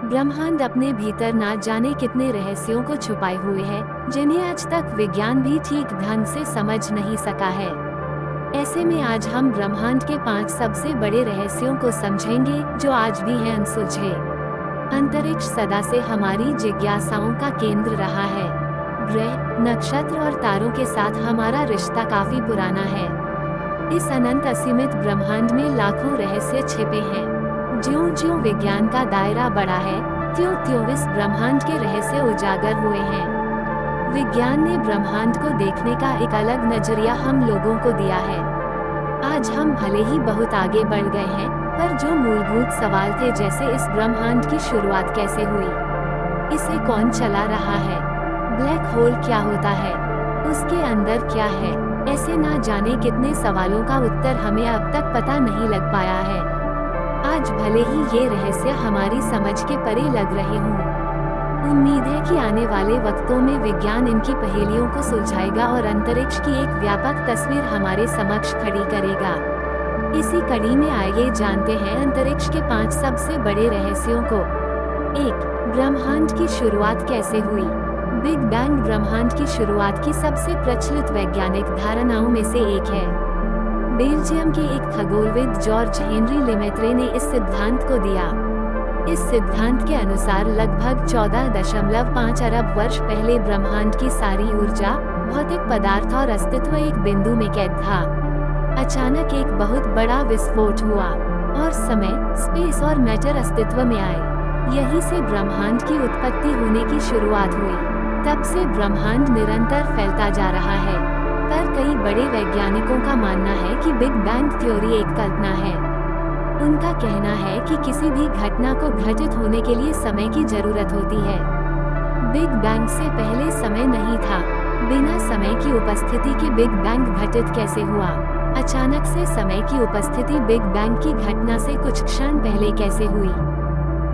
ब्रह्मांड अपने भीतर ना जाने कितने रहस्यों को छुपाए हुए है, जिन्हें आज तक विज्ञान भी ठीक ढंग से समझ नहीं सका है। ऐसे में आज हम ब्रह्मांड के 5 सबसे बड़े रहस्यों को समझेंगे, जो आज भी हैं अनसुलझे। अंतरिक्ष सदा से हमारी जिज्ञासाओं का केंद्र रहा है। ग्रह, नक्षत्र और तारों के साथ हमारा रिश्ता काफी पुराना है। इस अनंत असीमित ब्रह्मांड में लाखों रहस्य छिपे हैं। ज्यों-ज्यों विज्ञान का दायरा बढ़ा है, त्यों-त्यों इस ब्रह्मांड के रहस्य उजागर हुए हैं। विज्ञान ने ब्रह्मांड को देखने का एक अलग नजरिया हम लोगों को दिया है। आज हम भले ही बहुत आगे बढ़ गए हैं, पर जो मूलभूत सवाल थे, जैसे इस ब्रह्मांड की शुरुआत कैसे हुई, इसे कौन चला रहा है, ब्लैक होल क्या होता है, उसके अंदर क्या है, ऐसे ना जाने कितने सवालों का उत्तर हमें अब तक पता नहीं लग पाया है। आज भले ही ये रहस्य हमारी समझ के परे लग रहे हों, उम्मीद है कि आने वाले वक्तों में विज्ञान इनकी पहेलियों को सुलझाएगा और अंतरिक्ष की एक व्यापक तस्वीर हमारे समक्ष खड़ी करेगा। इसी कड़ी में आइए जानते हैं अंतरिक्ष के 5 सबसे बड़े रहस्यों को। 1. ब्रह्मांड की शुरुआत कैसे हुई। बिग बैंग ब्रह्मांड की शुरुआत की सबसे प्रचलित वैज्ञानिक धारणाओं में से एक है। बेल्जियम के एक खगोलविद जॉर्ज हेनरी लेमेत्रे ने इस सिद्धांत को दिया। इस सिद्धांत के अनुसार लगभग 14.5 अरब वर्ष पहले ब्रह्मांड की सारी ऊर्जा, भौतिक पदार्थ और अस्तित्व एक बिंदु में कैद था। अचानक एक बहुत बड़ा विस्फोट हुआ और समय, स्पेस और मैटर अस्तित्व में आए। यहीं से ब्रह्मांड की उत्पत्ति होने की शुरुआत हुई। तब से ब्रह्मांड निरंतर फैलता जा रहा है, पर कई बड़े वैज्ञानिकों का मानना है कि बिग बैंग थ्योरी एक कल्पना है। उनका कहना है कि किसी भी घटना को घटित होने के लिए समय की जरूरत होती है। बिग बैंग से पहले समय नहीं था। बिना समय की उपस्थिति के बिग बैंग घटित कैसे हुआ? अचानक से समय की उपस्थिति बिग बैंग की घटना से कुछ क्षण पहले कैसे हुई?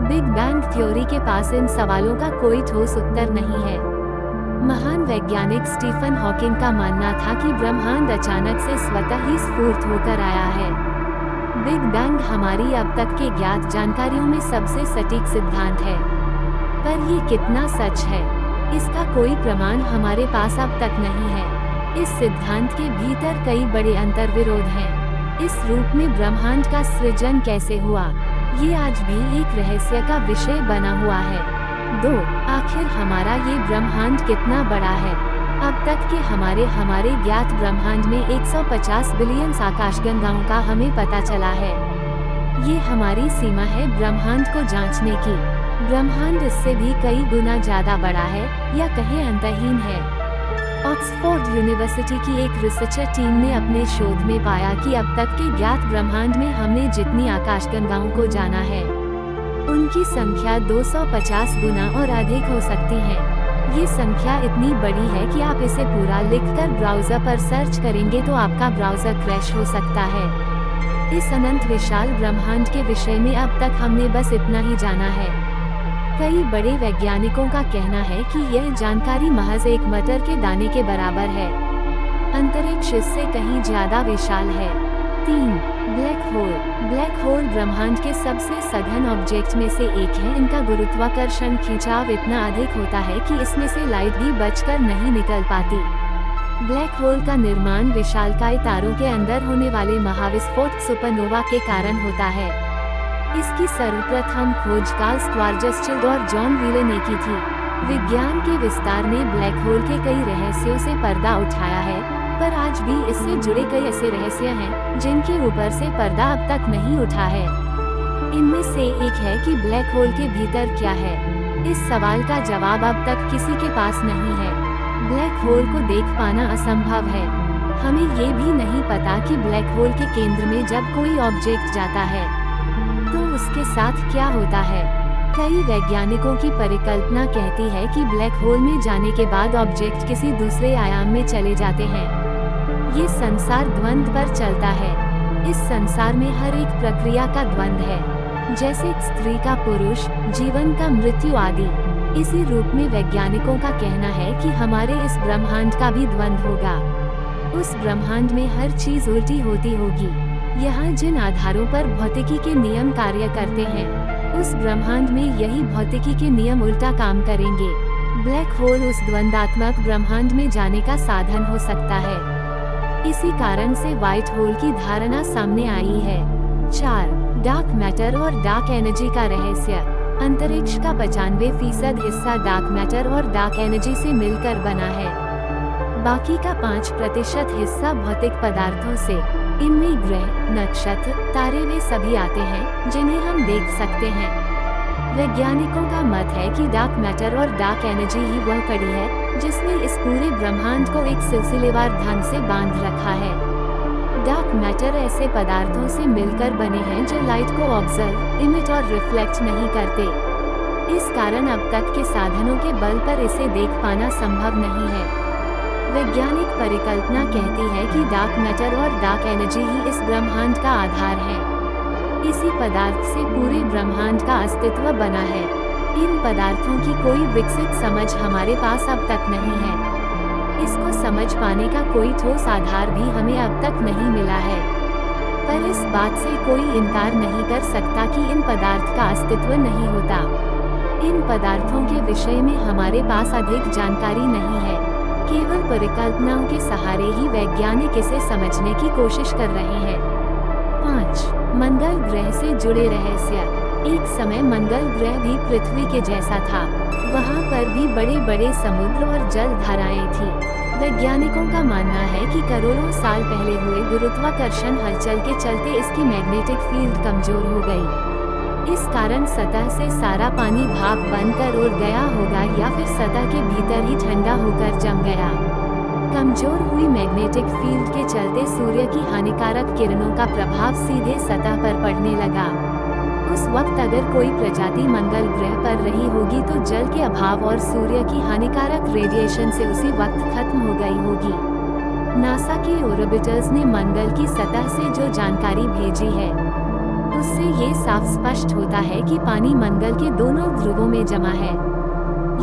बिग बैंग थ्योरी के पास इन सवालों का कोई ठोस उत्तर नहीं है। महान वैज्ञानिक स्टीफन हॉकिंग का मानना था कि ब्रह्मांड अचानक से स्वतः ही स्फूर्त होकर आया है। बिग बैंग हमारी अब तक के ज्ञात जानकारियों में सबसे सटीक सिद्धांत है, पर ये कितना सच है, इसका कोई प्रमाण हमारे पास अब तक नहीं है। इस सिद्धांत के भीतर कई बड़े अंतर्विरोध हैं। इस रूप में ब्रह्मांड का सृजन कैसे हुआ, ये आज भी एक रहस्य का विषय बना हुआ है। 2. आखिर हमारा ये ब्रह्मांड कितना बड़ा है? अब तक के हमारे ज्ञात ब्रह्मांड में 150 बिलियन आकाशगंगाओं का हमें पता चला है। ये हमारी सीमा है ब्रह्मांड को जांचने की। ब्रह्मांड इससे भी कई गुना ज्यादा बड़ा है, या कहें अंतहीन है। ऑक्सफोर्ड यूनिवर्सिटी की एक रिसर्चर टीम ने अपने शोध में पाया कि अब तक के ज्ञात ब्रह्मांड में हमने जितनी आकाशगंगाओं को जाना है, उनकी संख्या 250 गुना और अधिक हो सकती है। ये संख्या इतनी बड़ी है कि आप इसे पूरा लिखकर ब्राउज़र पर सर्च करेंगे तो आपका ब्राउज़र क्रैश हो सकता है। इस अनंत विशाल ब्रह्मांड के विषय में अब तक हमने बस इतना ही जाना है। कई बड़े वैज्ञानिकों का कहना है कि यह जानकारी महज एक मटर के दाने के बराबर है। अंतरिक्ष इससे कहीं ज्यादा विशाल है। 3. Black hole. ब्लैक होल ब्रह्मांड के सबसे सघन ऑब्जेक्ट में से एक है। इनका गुरुत्वाकर्षण खिंचाव इतना अधिक होता है कि इसमें से लाइट भी बचकर नहीं निकल पाती। ब्लैक होल का निर्माण विशालकाय तारों के अंदर होने वाले महाविस्फोट सुपरनोवा के कारण होता है। इसकी सर्वप्रथम खोज कार्ल श्वार्ज़चिल्ड और जॉन व्हीलर ने की थी। विज्ञान के विस्तार ने ब्लैक होल के कई रहस्यों से पर्दा उठाया है, पर आज भी इससे जुड़े कई ऐसे रहस्य हैं जिनके ऊपर से पर्दा अब तक नहीं उठा है। इनमें से एक है कि ब्लैक होल के भीतर क्या है। इस सवाल का जवाब अब तक किसी के पास नहीं है। ब्लैक होल को देख पाना असंभव है। हमें ये भी नहीं पता कि ब्लैक होल के केंद्र में जब कोई ऑब्जेक्ट जाता है तो उसके साथ क्या होता है। कई वैज्ञानिकों की परिकल्पना कहती है कि ब्लैक होल में जाने के बाद ऑब्जेक्ट किसी दूसरे आयाम में चले जाते हैं। ये संसार द्वंद्व पर चलता है। इस संसार में हर एक प्रक्रिया का द्वंद्व है, जैसे स्त्री का पुरुष, जीवन का मृत्यु आदि। इसी रूप में वैज्ञानिकों का कहना है कि हमारे इस ब्रह्मांड का भी द्वंद्व होगा। उस ब्रह्मांड में हर चीज उल्टी होती होगी। यहाँ जिन आधारों पर भौतिकी के नियम कार्य करते हैं, उस ब्रह्मांड में यही भौतिकी के नियम उल्टा काम करेंगे। ब्लैक होल उस द्वंद्वात्मक ब्रह्मांड में जाने का साधन हो सकता है। इसी कारण से व्हाइट होल की धारणा सामने आई है। 4. डार्क मैटर और डार्क एनर्जी का रहस्य। अंतरिक्ष का 95% हिस्सा डार्क मैटर और डार्क एनर्जी से मिलकर बना है। बाकी का 5% हिस्सा भौतिक पदार्थों से। इनमें ग्रह, नक्षत्र, तारे वे सभी आते हैं जिन्हें हम देख सकते हैं। वैज्ञानिकों का मत है कि डार्क मैटर और डार्क एनर्जी ही वह कड़ी है जिसने इस पूरे ब्रह्मांड को एक सिलसिलेवार ढंग से बांध रखा है। डार्क मैटर ऐसे पदार्थों से मिलकर बने हैं जो लाइट को ऑब्जर्व, इमिट और रिफ्लेक्ट नहीं करते। इस कारण अब तक के साधनों के बल पर इसे देख पाना संभव नहीं है। वैज्ञानिक परिकल्पना कहती है कि डार्क मैटर और डार्क एनर्जी ही इस ब्रह्मांड का आधार है। इसी पदार्थ से पूरे ब्रह्मांड का अस्तित्व बना है। इन पदार्थों की कोई विकसित समझ हमारे पास अब तक नहीं है। इसको समझ पाने का कोई ठोस आधार भी हमें अब तक नहीं मिला है। पर इस बात से कोई इनकार नहीं कर सकता कि इन पदार्थ का अस्तित्व नहीं होता। इन पदार्थों के विषय में हमारे पास अधिक जानकारी नहीं है। केवल परिकल्पनाओं के सहारे ही वैज्ञानिक इसे समझने की कोशिश कर रहे हैं। 5. मंगल ग्रह से जुड़े रहस्य। एक समय मंगल ग्रह भी पृथ्वी के जैसा था। वहाँ पर भी बड़े बड़े समुद्र और जल धाराएं थी। वैज्ञानिकों का मानना है कि करोड़ों साल पहले हुए गुरुत्वाकर्षण हलचल के चलते इसकी मैग्नेटिक फील्ड कमजोर हो गई। इस कारण सतह से सारा पानी भाप बनकर उड़ गया होगा या फिर सतह के भीतर ही ठंडा होकर जम गया। कमजोर हुई मैग्नेटिक फील्ड के चलते सूर्य की हानिकारक किरणों का प्रभाव सीधे सतह पर पड़ने लगा। उस वक्त अगर कोई प्रजाति मंगल ग्रह पर रही होगी तो जल के अभाव और सूर्य की हानिकारक रेडिएशन से उसी वक्त खत्म हो गई होगी। नासा के ऑर्बिटर्स ने मंगल की सतह से जो जानकारी भेजी है उससे ये साफ स्पष्ट होता है कि पानी मंगल के दोनों ध्रुवों में जमा है।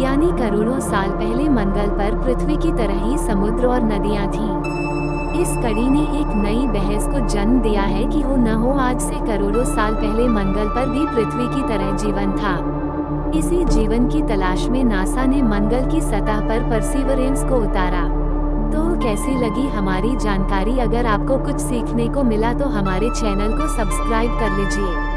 यानी करोड़ों साल पहले मंगल पर पृथ्वी की तरह ही समुद्र और नदियां थीं। इस कड़ी ने एक नई बहस को जन्म दिया है कि हो न हो आज से करोड़ों साल पहले मंगल पर भी पृथ्वी की तरह जीवन था। इसी जीवन की तलाश में नासा ने मंगल की सतह पर परसिवरेंस को उतारा। तो कैसी लगी हमारी जानकारी? अगर आपको कुछ सीखने को मिला तो हमारे चैनल को सब्सक्राइब कर लीजिए।